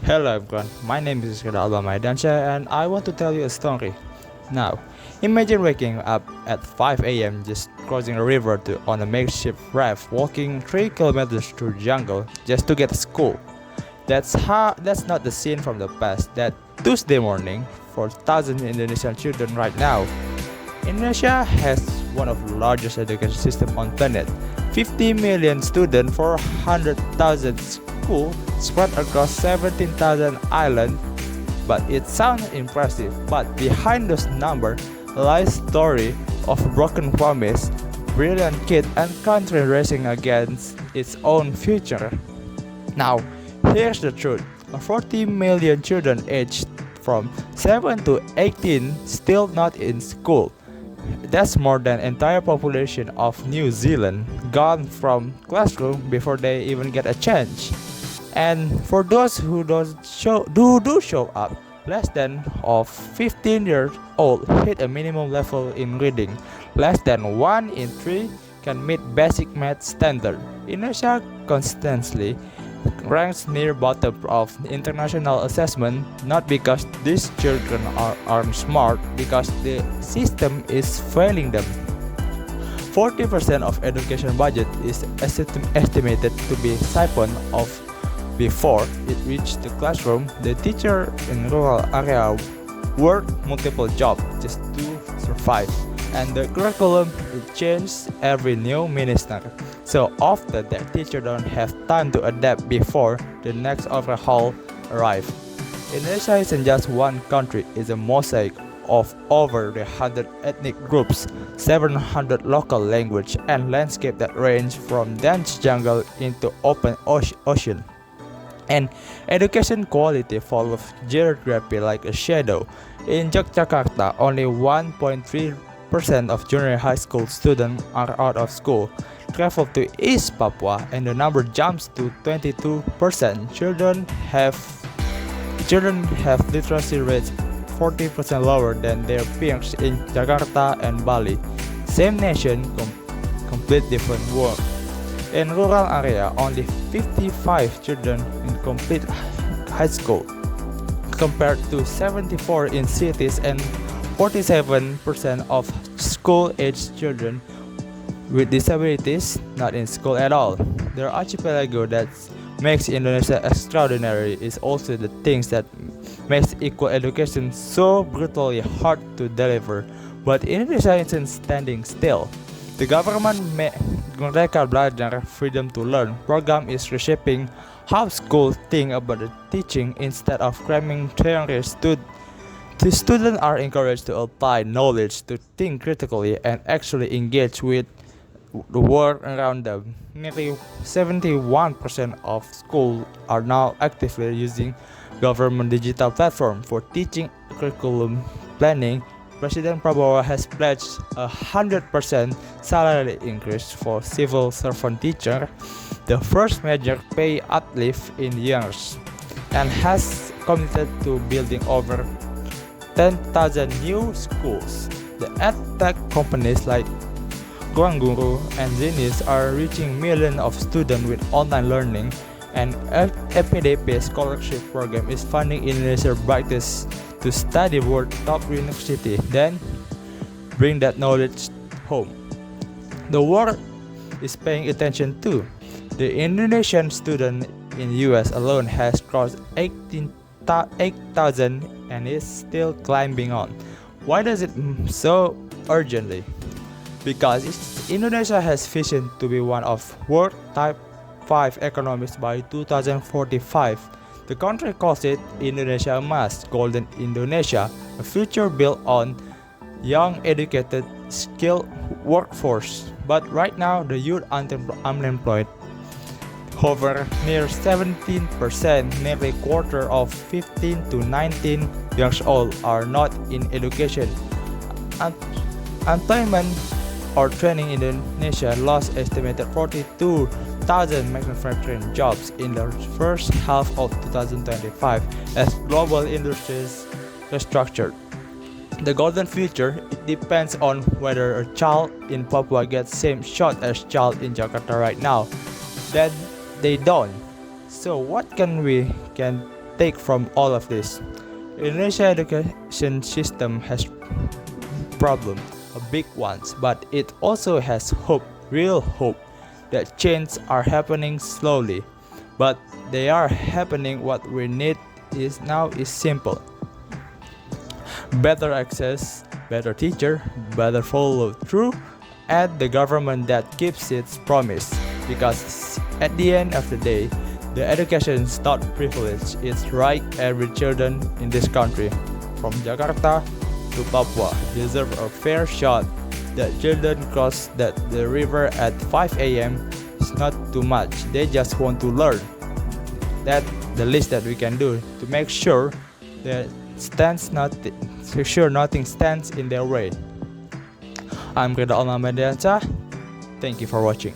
Hello everyone, my name is Ardiansyah and I want to tell you a story. Now, imagine waking up at 5 a.m. just crossing a river on a makeshift raft, walking 3 kilometers through the jungle just to get to school. That's not the scene from the past. That Tuesday morning for thousands of Indonesian children right now. Indonesia has one of the largest education systems on planet. 50 million students, 400,000 schools spread across 17,000 islands. But it sounds impressive. But behind those numbers lies story of a broken promise, brilliant kid, and country racing against its own future. Now, here's the truth: 40 million children aged from 7 to 18 still not in school. That's more than entire population of New Zealand gone from classroom before they even get a chance. And for those who do show up, less than of 15 years old hit a minimum level in reading. Less than 1 in 3 can meet basic math standard. Indonesia constantly ranks near bottom of international assessment, not because these children are smart, because the system is failing them. 40% of education budget is estimated to be siphoned off before it reached the classroom. The teacher in rural area work multiple jobs just to survive, and the curriculum will change every new minister. So often that teacher don't have time to adapt before the next overhaul arrive. Indonesia isn't just one country, it's a mosaic of over 100 ethnic groups, 700 local language, and landscape that range from dense jungle into open ocean. And education quality follows geography like a shadow. In Yogyakarta, only 1.3% of junior high school students are out of school. Travel to East Papua and the number jumps to 22%. Children have literacy rates 40% lower than their peers in Jakarta and Bali. Same nation, complete different world. In rural area, only 55 children in complete high school, compared to 74 in cities and 47% of school-aged children with disabilities not in school at all. The archipelago that makes Indonesia extraordinary is also the things that makes equal education so brutally hard to deliver. But Indonesia isn't standing still. The government Merdeka Belajar Freedom to Learn program is reshaping how schools think about the teaching. Instead of cramming theories, the students are encouraged to apply knowledge, to think critically, and actually engage with the world around them. Nearly 71% of schools are now actively using government digital platform for teaching curriculum planning. President Prabowo has pledged 100% salary increase for civil servant teacher, the first major pay uplift in years, and has committed to building over 10,000 new schools. The edtech companies like Guru and Zenius are reaching millions of students with online learning, and M.PD scholarship program is funding Indonesia's brightest to study world top university, then bring that knowledge home. The world is paying attention too. The Indonesian student in US alone has crossed 8,000 and is still climbing on. Why does it so urgently? Because Indonesia has vision to be one of world top 5 economies by 2045. The country calls it Indonesia Emas, Golden Indonesia, a future built on young, educated, skilled workforce. But right now, the youth unemployed hover near 17%, nearly quarter of 15 to 19 years old are not in education. Employment or training in Indonesia lost estimated 42,000 manufacturing jobs in the first half of 2025 as global industries restructured. The golden future, it depends on whether a child in Papua gets same shot as child in Jakarta right now. Then they don't. So what can take from all of this? Indonesia education system has problems, big ones, but it also has hope, real hope, that changes are happening slowly, but they are happening. What we need is simple: better access, better teacher, better follow through, and the government that keeps its promise. Because at the end of the day, the education is not privilege, it's right. Every children in this country, from Jakarta to Papua, deserve a fair shot. The children cross the river at 5 a.m. is not too much. They just want to learn. That's the least that we can do to make sure that nothing stands in their way. I'm Ridho-Monolog Thousand Island. Thank you for watching.